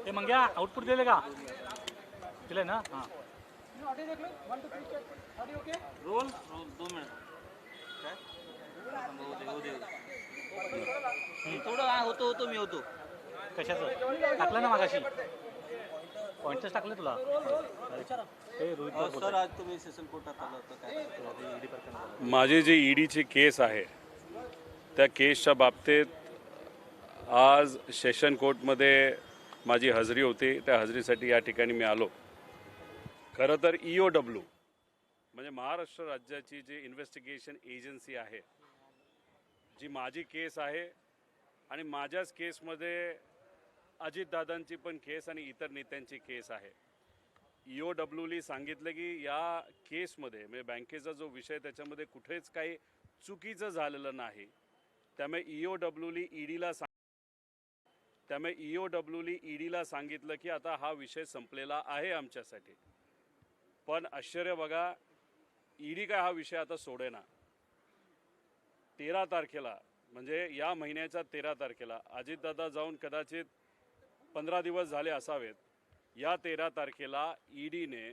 हे मंग्या आउटपुट दिले का? दिले ना? हां. रोल 2 मिनिट थोडं होतो मी होतो. कशाचं टाकलं ना मागाशी? पॉईंटच टाकले तुला. सर आज तुम्ही सेशन कोर्टात आला होता काय? माझी जी ईडीची केस आहे त्या केसच्या बाबतीत आज सेशन कोर्टमध्ये माझी हजेरी होती. त्या हजेरीसाठी या ठिकाणी मी आलो. खरं तर EOW म्हणजे महाराष्ट्र राज्याची जी इन्व्हेस्टिगेशन एजन्सी आहे, जी माझी केस आहे आणि माझ्याच केसमध्ये अजितदादांची पण केस आणि इतर नेत्यांची केस आहे. EOWनी सांगितलं की या केसमध्ये म्हणजे बँकेचा जो विषय त्याच्यामध्ये कुठेच काही चुकीचं झालेलं नाही. त्यामुळे EOWनी ईडीला सांगितलं की आता हा विषय संपलेला आहे आमच्यासाठी. पण आश्चर्य बघा, ईडी काय हा विषय आता सोडेना. 13 तारखेला म्हणजे या महिन्याच्या 13 तारखेला अजितदादा जाऊन कदाचित 15 दिवस झाले असावेत. या 13 तारखेला ईडीने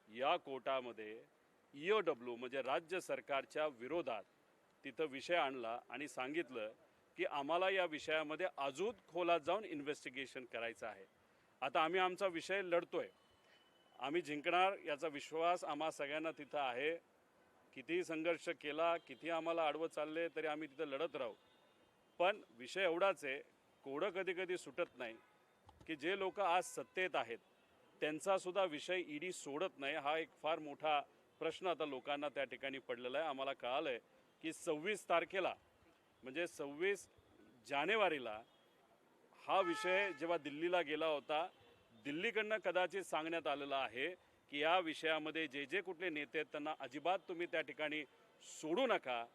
या कोर्टामध्ये EOW म्हणजे राज्य सरकारच्या विरोधात तिथं विषय आणला आणि सांगितलं की आम्हाला या विषयामध्ये अजून खोलात जाऊन इन्व्हेस्टिगेशन करायचं आहे. आता आम्ही आमचा विषय लढतोय, आम्ही जिंकणार याचा विश्वास आम्हा सगळ्यांना तिथं आहे. कितीही संघर्ष केला, किती आम्हाला आडवं चालले तरी आम्ही तिथं लढत राहू. पण विषय एवढाच आहे, कोडं कधी कधी सुटत नाही की जे लोक आज सत्तेत आहेत त्यांचासुद्धा विषय ईडी सोडत नाही. हा एक फार मोठा प्रश्न आता लोकांना त्या ठिकाणी पडलेला आहे. आम्हाला कळालं आहे की 26 तारखेला म्हणजे 26 जानेवारीला हा विषय जेव्हा दिल्लीला गेला होता, दिल्लीकडनं कदाचित सांगण्यात आलेलं आहे की या विषयामध्ये जे जे कुठले नेते आहेत त्यांना अजिबात तुम्ही त्या ठिकाणी सोडू नका.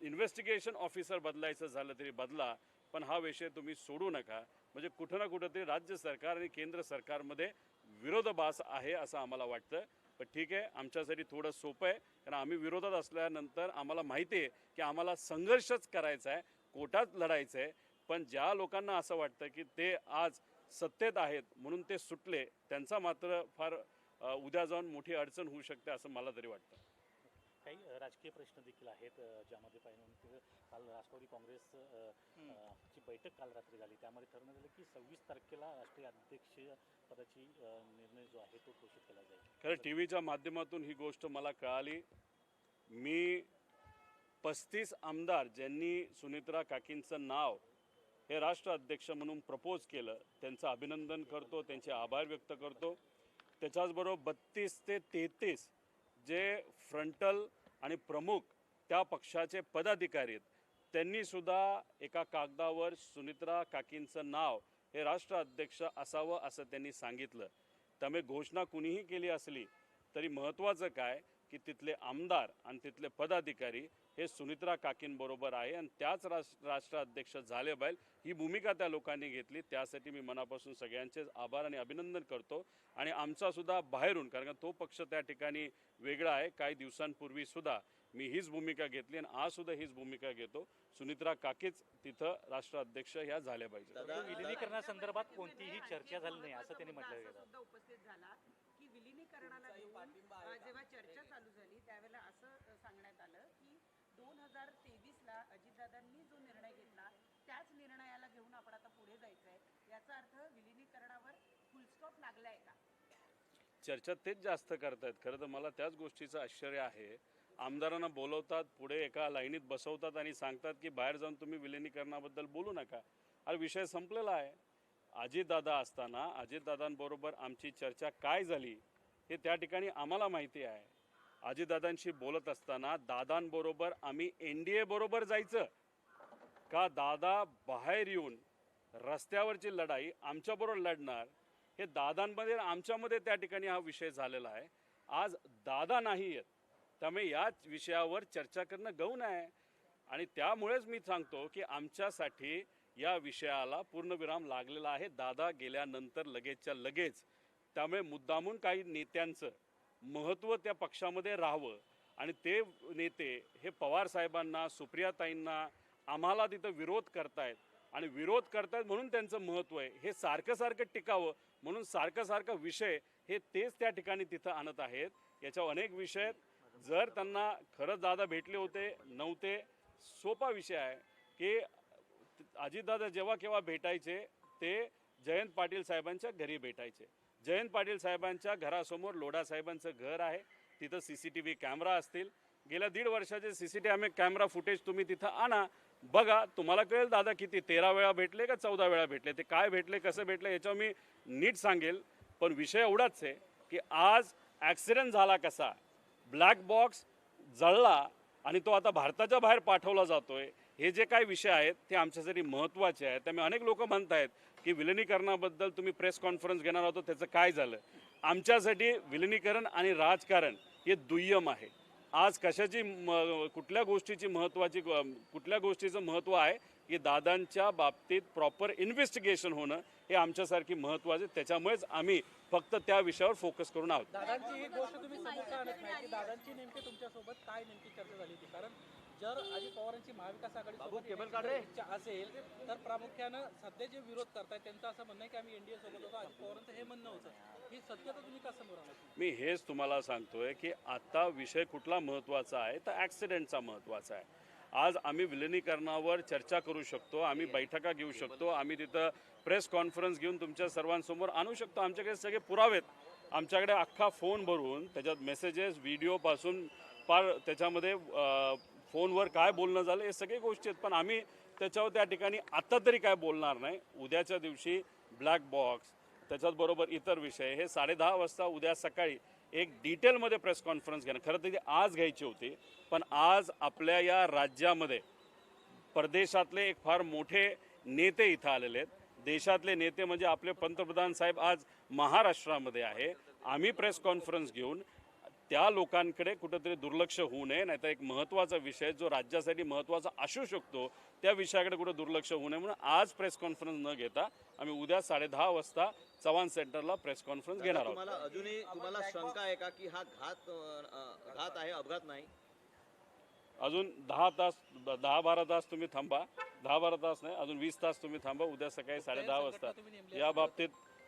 इन्व्हेस्टिगेशन ऑफिसर बदलायचं झालं तरी बदला, पण हा विषय तुम्ही सोडू नका. म्हणजे कुठं ना कुठंतरी राज्य सरकार आणि केंद्र सरकारमध्ये विरोधाभास आहे असं आम्हाला वाटतं. पण ठीक आहे, आमच्यासाठी थोडं सोपं आहे कारण आम्ही विरोधात असल्यानंतर आम्हाला माहिती आहे की आम्हाला संघर्षच करायचा आहे, कोर्टात लढायचं आहे. पण ज्या लोकांना असं वाटतं की ते आज सत्तेत आहेत म्हणून ते सुटले, त्यांचा मात्र फार उद्या जाऊन मोठी अडचण होऊ शकते असं मला तरी वाटतं. काही राजकीय प्रश्न देखील आहेत ज्यामध्ये पाहिजे काल राष्ट्रवादी काँग्रेस ची बैठक काल रात्री झाली. त्यामध्ये ठरवण्यात आलं की 26 तारखेला राष्ट्रीय अध्यक्ष पदाची निर्णय जो आहे तो घोषित केला जाईल. खरं टीव्हीच्या माध्यमातून ही गोष्ट मला कळाली. मी 35 आमदार ज्यांनी सुनित्रा काकींचं नाव हे राष्ट्र अध्यक्ष म्हणून प्रपोज केलं त्यांचं अभिनंदन करतो, त्यांचे आभार व्यक्त करतो. त्याच्याचबरोबर 32 ते 33 जे फ्रंटल आणि प्रमुख त्या पक्षाचे पदाधिकारी आहेत त्यांनीसुद्धा एका कागदावर सुनित्रा काकींचं नाव हे राष्ट्र अध्यक्ष असावं असं त्यांनी सांगितलं. त्यामुळे घोषणा कुणीही केली असली तरी महत्त्वाचं काय की तिथले आमदार आणि तिथले पदाधिकारी हे सुनित्रा काकींबरोबर आहे आणि त्याच राष्ट्राध्यक्ष झाले पाहिजे ही भूमिका त्या लोकांनी घेतली. त्यासाठी मी मनापासून सगळ्यांचे आभार आणि अभिनंदन करतो. आणि आमचासुद्धा बाहेरून, कारण तो पक्ष त्या ठिकाणी वेगळा आहे, काही दिवसांपूर्वीसुद्धा मी हीच भूमिका घेतली आणि आजसुद्धा हीच भूमिका घेतो. सुनित्रा काकीच तिथं राष्ट्राध्यक्ष ह्या झाल्या पाहिजे. विलिनीकरणासंदर्भात कोणतीही चर्चा झाली नाही असं त्यांनी म्हटलं गेलं. उपस्थित झाला की विलिनीकरणाला घेऊन जेव्हा चर्चा चालू झाली त्यावेळेला असं सांगण्यात आलं की 2023ला अजितदादांनी जो निर्णय घेतला त्याच निर्णयाला घेऊन आपण आता पुढे जायचं आहे. याचा अर्थ विलिनीकरणावर फुलस्टॉप लागलाय का? चर्चा तेच जास्त करतायत. खरं तर मला त्याच गोष्टीचं आश्चर्य आहे. आमदारांना बोलवतात, पुढे एका लाईनीत बसवतात आणि सांगतात की बाहेर जाऊन तुम्ही विलिनीकरणाबद्दल बोलू नका. अरे विषय संपलेला आहे. अजितदादा असताना अजितदादांबरोबर आमची चर्चा काय झाली हे त्या ठिकाणी आम्हाला माहिती आहे. अजितदादांशी बोलत असताना दादांबरोबर आम्ही NDA बरोबर जायचं का दादा बाहेर येऊन रस्त्यावरची लढाई आमच्याबरोबर लढणार, हे दादांमध्ये आमच्यामध्ये त्या ठिकाणी हा विषय झालेला आहे. आज दादा नाही आहेत, त्यामुळे या विषयावर चर्चा करणं गौण आहे. आणि त्यामुळेच मी सांगतो की आमच्यासाठी या विषयाला पूर्णविराम लागलेला आहे दादा गेल्यानंतर लगेचच्या लगेच. त्यामुळे मुद्दामून काही नेत्यांचं महत्त्व त्या पक्षामध्ये राहावं आणि ते नेते हे पवार साहेबांना, सुप्रियाताईंना, आम्हाला तिथं विरोध करतायत आणि विरोध करतात म्हणून त्यांचं महत्त्व आहे, हे सारखं सारखं टिकावं म्हणून सारखं सारखं विषय हे तेच त्या ठिकाणी तिथं आणत आहेत. याच्यावर अनेक विषय आहेत. जर त्यांना खरंच दादा भेटले होते नव्हते, सोपा विषय आहे की अजितदादा जेव्हा केव्हा भेटायचे ते जयंत पाटील साहेबांच्या घरी भेटायचे. जयंत पाटील साहेबांच्या घरासमोर लोढा साहेबांचं घर आहे, तिथं CCTV कॅमेरा असतील. गेल्या 1.5 वर्षाचे CCTV कॅमेरा फुटेज तुम्ही तिथं आणा, बघा, तुम्हाला कळेल दादा किती 13 वेळा भेटले का 14 वेळा भेटले, ते काय भेटले कसं भेटले याच्यावर मी नीट सांगेल. पण विषय एवढाच आहे की आज ॲक्सिडेंट झाला कसा, ब्लॅक बॉक्स जळला आणि तो आता भारताच्या बाहेर पाठवला जातोय, हे जे काही विषय आहेत ते आमच्यासाठी महत्त्वाचे आहेत. त्यामुळे अनेक लोक म्हणत आहेत की विलिनीकरणाबद्दल तुम्ही प्रेस कॉन्फरन्स घेणार होतो, त्याचं काय झालं. आमच्यासाठी विलिनीकरण आणि राजकारण हे दुय्यम आहे. आज कशाची कुठल्या गोष्टीची कुठल्या गोष्टीचं महत्त्व आहे की दादांच्या बाबतीत प्रॉपर इन्व्हेस्टिगेशन होणं हे आमच्यासारखी महत्त्वाचे. त्याच्यामुळेच आम्ही फक्त त्या विषयावर फोकस करून आहोत. दादांची एक गोष्ट तुम्ही समोर का आणत नाही की दादांची नेमकी तुमच्यासोबत काय नेमकी चर्चा झाली होती? कारण जर अजित पवारांची महाविकास आघाडी इच्छा असेल तर प्रामुख्यानं सध्या जे विरोध करतायत त्यांचं असं म्हणणं आहे की आम्ही NDA सोबत होतो. अजित पवारांचं हे म्हणणं होतं, ही सत्यता तुम्ही का समोर आणत? मी हेच तुम्हाला सांगतोय की आता विषय कुठला महत्त्वाचा आहे तर ॲक्सिडेंटचा महत्त्वाचा आहे. आज आम्ही विलिनीकरणावर चर्चा करू शकतो, आम्ही बैठका घेऊ शकतो, आम्ही तिथं प्रेस कॉन्फरन्स घेऊन तुमच्या सर्वांसमोर आणू शकतो. आमच्याकडे सगळे पुरावेत, आमच्याकडे अख्खा फोन भरून त्याच्यात मेसेजेस व्हिडिओपासून पार त्याच्यामध्ये फोनवर काय बोलणं झालं हे सगळे गोष्टी आहेत. पण आम्ही त्याच्यावर त्या ठिकाणी आत्ता तरी काय बोलणार नाही. उद्याच्या दिवशी ब्लॅक बॉक्स त्याच्यात बरोबर इतर विषय हे 10:30 वाजता उद्या सकाळी एक डिटेलमध्ये प्रेस कॉन्फरन्स घेणं खरं तर ती आज घ्यायची होती. पण आज आपल्या या राज्यामध्ये परदेशातले एक फार मोठे नेते इथं आलेले आहेत. देशातले नेते म्हणजे आपले पंतप्रधान साहेब आज महाराष्ट्रामध्ये आहे. आम्ही प्रेस कॉन्फरन्स घेऊन त्या लोकांकडे कुठंतरी दुर्लक्ष होऊ नये, नाही तर एक महत्त्वाचा विषय जो राज्यासाठी महत्त्वाचा असू शकतो त्या विषयाकडे कुठं दुर्लक्ष होऊ नये म्हणून आज प्रेस कॉन्फरन्स न घेता आम्ही उद्या 10:30 वाजता चव्हाण सेंटरला प्रेस कॉन्फरन्स घेणार आहोत. तुम्हाला अजूनही तुम्हाला शंका आहे का की हा घात आहे, अपघात नाही? अजून 10-12 तास तुम्ही थांबा. 10-12 तास नाही, अजून 20 तास तुम्ही थांबा. उद्या सकाळी 10:30 वाजता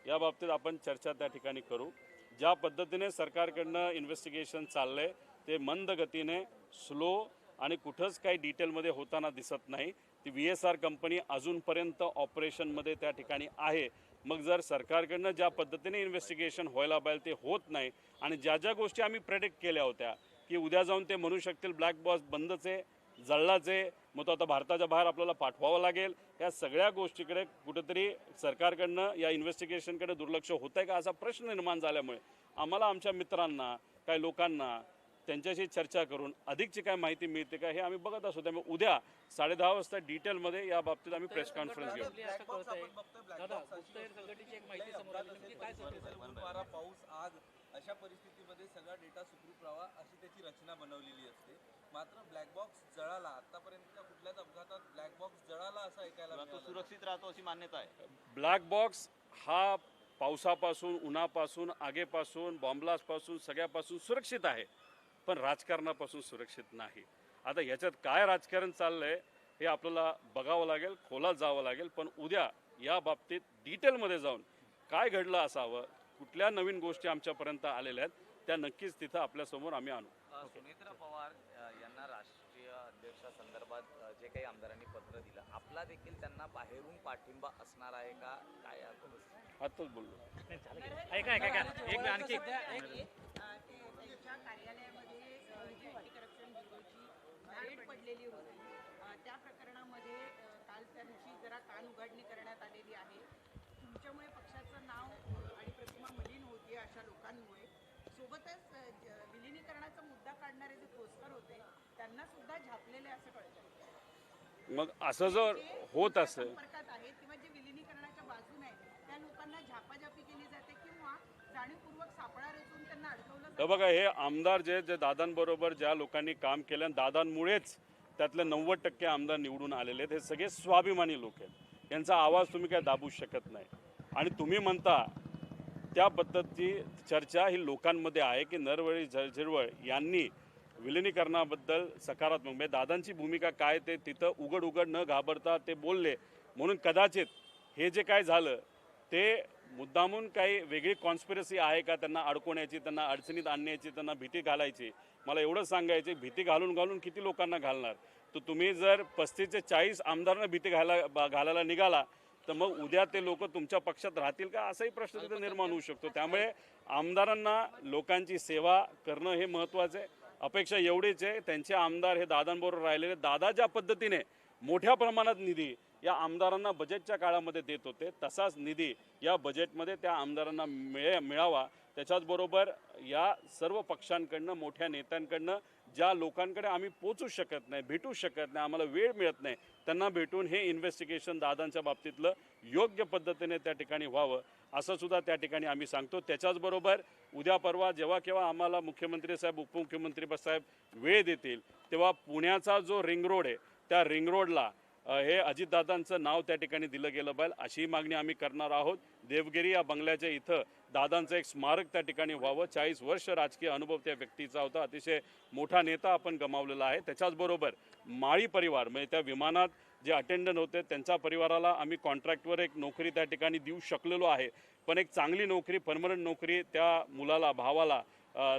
या बाबतीत आपण चर्चा त्या ठिकाणी करू. ज्या पद्धतीने सरकारकडनं इन्व्हेस्टिगेशन चाललं आहे ते मंद गतीने, स्लो आणि कुठंच काही डिटेलमध्ये होताना दिसत नाही. ती VSR कंपनी अजूनपर्यंत ऑपरेशनमध्ये त्या ठिकाणी आहे. मग जर सरकारकडनं ज्या पद्धतीने इन्व्हेस्टिगेशन व्हायला पाहिजे ते होत नाही आणि ज्या ज्या गोष्टी आम्ही प्रेडिक्ट केल्या होत्या की उद्या जाऊन ते म्हणू शकतील ब्लॅक बॉक्स बंदच आहे, जळलाच आहे, मग तो आता भारताच्या बाहेर आपल्याला पाठवावं लागेल, या सगळ्या गोष्टीकडे कुठेतरी सरकारकडनं या इन्व्हेस्टिगेशनकडे दुर्लक्ष होत आहे का असा प्रश्न निर्माण झाल्यामुळे आम्हाला आमच्या मित्रांना काही लोकांना त्यांच्याशी चर्चा करून अधिकची काय माहिती मिळते का हे आम्ही बघत असतो. त्यामुळे उद्या 10:30 वाजता डिटेलमध्ये या बाबतीत आम्ही प्रेस कॉन्फरन्स घेऊ. पाऊस, आग अशा परिस्थितीमध्ये सगळा डेटा सुखरूप राहावा अशी त्याची रचना बनवलेली असते. मात्र ब्लॅक बॉक्स जळाला, आतापर्यंत कुठल्याच अपघातात ब्लॅक बॉक्स जळाला असं ऐकायला तो सुरक्षित राहतो अशी मान्यता आहे. ब्लॅक बॉक्स हा पावसापासून, उन्हापासून, आगेपासून, बॉम्बलास्टपासून सगळ्यापासून सुरक्षित आहे, पण राजकारणापासून सुरक्षित नाही. आता याच्यात काय राजकारण चाललंय हे आपल्याला बघावं लागेल, खोलात जावं लागेल. पण उद्या या बाबतीत डिटेलमध्ये जाऊन काय घडलं असावं, कुठल्या नवीन गोष्टी आमच्यापर्यंत आलेल्या आहेत त्या नक्कीच तिथं आपल्यासमोर आम्ही आणू. सुनेत्रा पवार यांना राष्ट्रीय अध्यक्षासंदर्भात जे काही आमदारांनी पत्र दिलं, आपला देखील त्यांना बाहेरून पाठिंबा असणार आहे का काय? आताच बोललो. ऐका आणखी त्यांच्या कार्यालयामध्ये जी अँटी करप्शन ब्युरोची धाड पडलेली होती त्या प्रकरणामध्ये काल त्यांची जरा कान उघडणी करण्यात आलेली आहे. तुमच्यामुळे पक्षाचं नाव आणि प्रतिमा मलिन होती अशा लोकांमुळे. सोबतच विलिनीकरणाचा मुद्दा काढणारे जे पोस्टर होते त्यांना सुद्धा झापलेले असं कळतं. मग असं जर होत असेल संपर्कात आहेत किंवा जे विलिनीकरणाच्या बाजूने आहेत त्या लोकांना झापाझापी केली जाते किंवा जाणीवपूर्वक सापळा रचून त्यांना अडकवलं तर बघा, हे आमदार जे दादांबरोबर ज्या लोकांनी काम केलं, दादांमुळेच त्यातले 90% आमदार निवडून आलेले आहेत. हे सगळे स्वाभिमानी लोक आहेत, यांचा आवाज तुम्ही काय दाबू शकत नाही. आणि तुम्ही म्हणता त्या पद्धतीची चर्चा ही लोकांमध्ये आहे की नरवळी झिरवळ यांनी विलिनीकरणाबद्दल सकारात्मक म्हणजे दादांची भूमिका काय ते तिथं उघड न घाबरता ते बोलले म्हणून कदाचित हे जे काय झालं ते मुद्दामून काही वेगळी कॉन्स्पिरसी आहे का, त्यांना अडकवण्याची, त्यांना अडचणीत आणण्याची, त्यांना भीती घालायची. मला एवढं सांगायचे, भीती घालून घालून किती लोकांना घालणार. तर तुम्ही जर 35 ते 40 आमदारांना भीती घालायला निघाला तर मग उद्या ते लोक तुमच्या पक्षात राहतील का, असाही प्रश्न तिथे निर्माण होऊ शकतो. त्यामुळे आमदारांना लोकांची सेवा करणं हे महत्त्वाचं आहे. अपेक्षा एवढीच आहे, त्यांचे आमदार हे दादांबरोबर राहिलेले, दादा ज्या पद्धतीने मोठ्या प्रमाणात निधी या आमदारांना बजेटच्या काळामध्ये देत होते तसाच निधी या बजेटमध्ये त्या आमदारांना मिळावा. त्याच्याचबरोबर या सर्व पक्षांकडनं, मोठ्या नेत्यांकडनं ज्या लोकांकडे आम्ही पोचू शकत नाही, भेटू शकत नाही, आम्हाला वेळ मिळत नाही, त्यांना भेटून हे इन्व्हेस्टिगेशन दादांच्या बाबतीतलं योग्य पद्धतीने त्या ठिकाणी व्हावं असं सुद्धा त्या ठिकाणी आम्ही सांगतो. त्याच्याचबरोबर उद्या परवा जेव्हा केव्हा आम्हाला मुख्यमंत्री साहेब, उपमुख्यमंत्री साहेब वेळ देतील तेव्हा पुण्याचा जो रिंग रोड आहे त्या रिंग रोडला हे अजितदादांचं नाव त्या ठिकाणी दिलं गेलं पाहिजे अशी मागणी आम्ही करणार आहोत. देवगिरी या बंगल्याच्या इथं दादांचं एक स्मारक त्या ठिकाणी व्हावं. 40 वर्ष राजकीय अनुभव त्या व्यक्तीचा होता, अतिशय मोठा नेता आपण गमावलेला आहे. त्याच्याचबरोबर माळी परिवार म्हणजे त्या विमानात जे अटेंडंट होते त्यांच्या परिवाराला आम्ही कॉन्ट्रॅक्टवर एक नोकरी त्या ठिकाणी देऊ शकलेलो आहे, पण एक चांगली नोकरी, परमनंट नोकरी त्या मुलाला, भावाला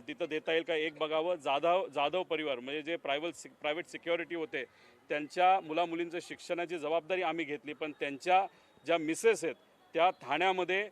तिथं देता येईल का एक बघावं. जाधव परिवार म्हणजे जे प्रायव्हेट सिक्युरिटी होते त्यांच्या मुलामुलींचं शिक्षणाची जबाबदारी आम्ही घेतली, पण त्यांच्या ज्या मिसेस आहेत त्या ठाण्यामध्ये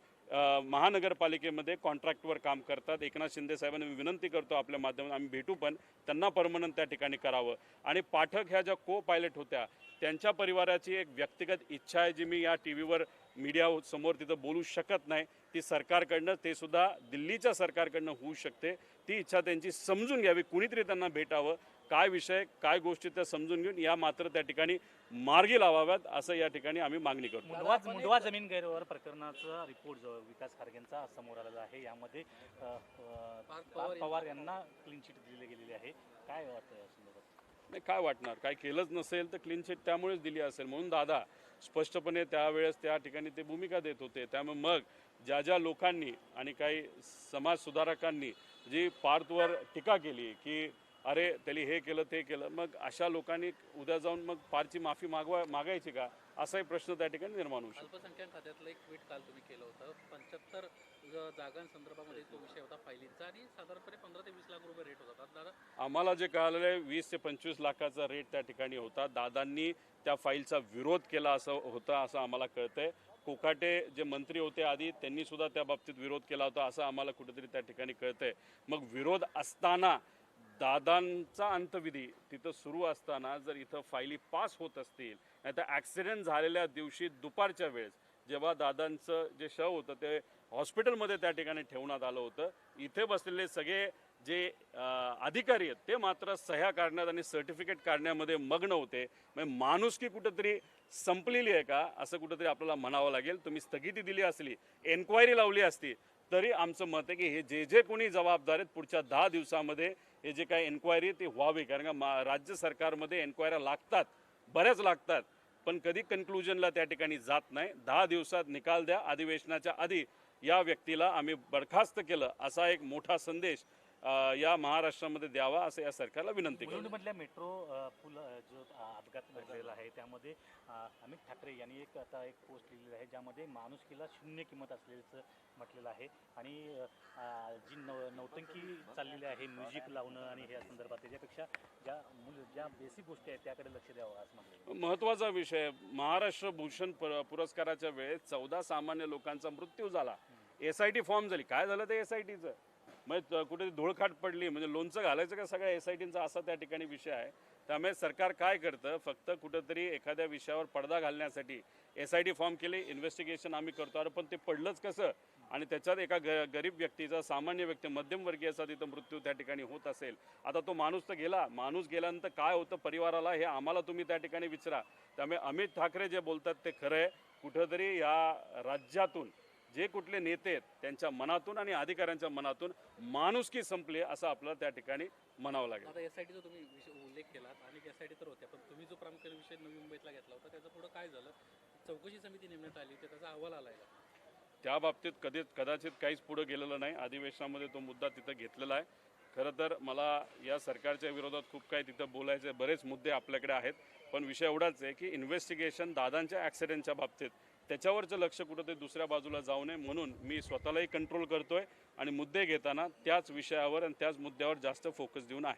महानगरपालिकेमध्ये कॉन्ट्रॅक्टवर काम करतात. एकनाथ शिंदे साहेबांना मी विनंती करतो आपल्या माध्यमातून आम्ही भेटू, पण त्यांना परमनंट त्या ठिकाणी करावं. आणि पाठक ह्या ज्या को पायलट होत्या त्यांच्या परिवाराची एक व्यक्तिगत इच्छा आहे जी मी या टी व्हीवर मीडिया समोर तिथं बोलू शकत नाही, ती सरकारकडनं, ते सुद्धा दिल्लीच्या सरकारकडनं होऊ शकते. ती इच्छा त्यांची समजून घ्यावी, कुणीतरी त्यांना भेटावं, काय विषय, काय गोष्टी त्या समजून घेऊन या मात्र त्या ठिकाणी मार्गी लावाव्यात असं या ठिकाणी आम्ही मागणी करतो. मुंडवा जमीन गैरव्यवहार प्रकरणाचा रिपोर्ट जो विकास खारगेंचा समोर आलेला आहे, यामध्ये पार्थ पवार यांना क्लीन चिट दिली गेलेली आहे. काय वाटतं या संदर्भात? नाही, काय वाटणार, काय केलंच नसेल तर क्लीन चिट त्यामुळेच दिली असेल म्हणून दादा स्पष्टपणे त्यावेळेस त्या ठिकाणी ते भूमिका देत होते. त्यामुळे मग ज्या लोकांनी आणि काही समाजसुधारकांनी जी पार्थवर टीका केली की अरे त्यांनी हे केलं ते केलं, मग अशा लोकांनी उद्या जाऊन मग पारची माफी मागायची का, असाही प्रश्न त्या ठिकाणी निर्माण होऊ शकतो. अल्पसंख्याक खात्यातलं एक ट्विट काल तुम्ही केलं होतं. 75 जागांसंदर्भामध्ये तो विषय होता फायलींचा आणि साधारणपणे 15 ते 20 लाख रुपये रेट होता. दादा, आम्हाला जे कळालेलं आहे 20 ते 25 लाखाचा रेट त्या ठिकाणी होता. दादांनी त्या फाईलचा विरोध केला असं आम्हाला कळतंय. कोकाटे जे मंत्री होते आधी त्यांनी सुद्धा त्या बाबतीत विरोध केला होता असं आम्हाला कुठेतरी त्या ठिकाणी कळतंय. मग विरोध असताना दादांचा अंतविधी तिथं सुरू असताना जर इथं फायली पास होत असतील, नाही तर ॲक्सिडेंट झालेल्या दिवशी दुपारच्या वेळेस जेव्हा दादांचं जे शव होतं ते हॉस्पिटलमध्ये त्या ठिकाणी ठेवण्यात आलं होतं, इथे बसलेले सगळे जे अधिकारी आहेत ते मात्र सह्या काढण्यात आणि सर्टिफिकेट काढण्यामध्ये मग्न होते. म्हणजे माणुसकी कुठंतरी संपलेली आहे का असं कुठंतरी आपल्याला म्हणावं लागेल. तुम्ही स्थगिती दिली असली, एन्क्वायरी लावली असती तरी आमचं मत आहे की हे जे कोणी जबाबदार आहेत पुढच्या 10 दिवसामध्ये हे जे काही एन्क्वायरी ती व्हावी. कारण का राज्य सरकारमध्ये एन्क्वायऱ्या लागतात, बऱ्याच लागतात, पण कधी कन्क्लुजनला त्या ठिकाणी जात नाही. 10 दिवसात निकाल द्या. अधिवेशनाच्या आधी या व्यक्तीला आम्ही बरखास्त केलं असा एक मोठा संदेश या महाराष्ट्रामध्ये द्यावा असं या सरकारला विनंती करतो. मुलुंडमधल्या मेट्रो पूल जो अपघात घडलेला आहे त्यामध्ये अमित ठाकरे यांनी आता एक पोस्ट लिहिलेली आहे ज्यामध्ये माणुसकीला शून्य किंमत असल्याचं म्हटलेलं आहे. आणि जी नौटंकी चाललेली आहे, म्युझिक लावणं आणि ह्या संदर्भात त्याच्यापेक्षा ज्या बेसिक गोष्टी आहेत त्याकडे लक्ष द्यावं असं म्हटलं. महत्त्वाचा विषय, महाराष्ट्र भूषण पुरस्काराच्या वेळेस 14 सामान्य लोकांचा मृत्यू झाला. SIT फॉर्म झाली. काय झालं ते SITचं? म्हणजे कुठेतरी धुळखाट पडली, म्हणजे लोणचं घालायचं का सगळ्या SITचा असा त्या ठिकाणी विषय आहे. त्यामुळे सरकार काय करतं, फक्त कुठंतरी एखाद्या विषयावर पडदा घालण्यासाठी SIT फॉर्म केले, इन्व्हेस्टिगेशन आम्ही करतो. अरे पण ते पडलंच कसं? आणि त्याच्यात एका गरीब व्यक्तीचा, सामान्य व्यक्ती, मध्यमवर्गीयाचा तिथं मृत्यू त्या ठिकाणी होत असेल. आता तो माणूस तर गेला, माणूस गेल्यानंतर काय होतं परिवाराला हे आम्हाला तुम्ही त्या ठिकाणी विचारा. त्यामुळे अमित ठाकरे जे बोलतात ते खरं आहे. कुठंतरी या राज्यातून जे कुठले नेते आहेत त्यांच्या मनातून आणि अधिकाऱ्यांच्या मनातून माणुसकी संपली असं आपल्याला त्या ठिकाणी म्हणावं लागेल. आता SITचा तुम्ही उल्लेख केलात आणि SIT तर होत्या, पण तुम्ही जो प्रामुख्याने विषय नवी मुंबईतला घेतला होता त्याचं पुढं काय झालं? चौकशी समिती नेमण्यात आली होती, त्याचा अहवाल आलाय का? त्या बाबतीत कदाचित काहीच पुढं गेलेलं नाही. अधिवेशनामध्ये तो मुद्दा तिथं घेतलेला आहे. खरं तर मला या सरकारच्या विरोधात खूप काही तिथं बोलायचे बरेच मुद्दे आपल्याकडे आहेत. पण विषय एवढाच आहे की इन्व्हेस्टिगेशन दादांच्या ॲक्सिडेंटच्या बाबतीत त्याच्यावरचं लक्ष कुठंतरी दुसऱ्या बाजूला जाऊ नये म्हणून मी स्वतःलाही कंट्रोल करतोय आणि मुद्दे घेताना त्याच विषयावर आणि त्याच मुद्द्यावर जास्त फोकस देऊन आहे.